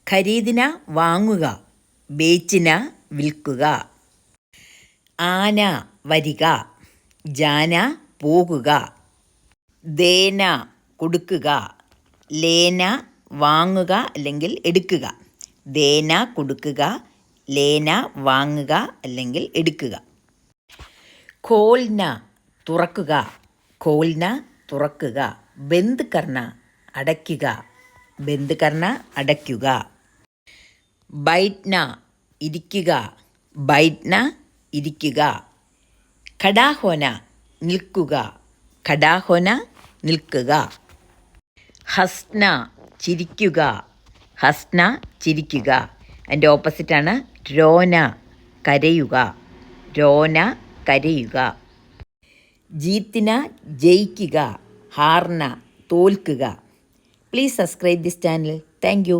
ഖരീദിന വാങ്ങുക, ബേച്ചിന വിൽക്കുക. ആന വരിക, ജാന പോകുക. ദേന കൊടുക്കുക, ലേന വാങ്ങുക അല്ലെങ്കിൽ എടുക്കുക. ദേന കൊടുക്കുക, ലേന വാങ്ങുക അല്ലെങ്കിൽ എടുക്കുക. ഖോൽന തുറക്കുക, ഖോൽന തുറക്കുക. ബന്ദ് കർണ അടയ്ക്കുക, ബന്ദ് കർണ അടയ്ക്കുക. ബൈറ്റ്ന ഇരിക്കുക, ബൈറ്റ്ന ഇരിക്കുക. ഖടാ ഹോന നിൽക്കുക, ഖടാ ഹോന നിൽക്കുക. ഹസ്ന ചിരിക്കുക, ഹസ്ന ചിരിക്കുക. അതിൻ്റെ ഓപ്പോസിറ്റാണ് രോന കരയുക, രോന കരയുക. ജീത്തിന ജയിക്കുക, ഹാർന തോൽക്കുക. Please subscribe this channel. Thank U.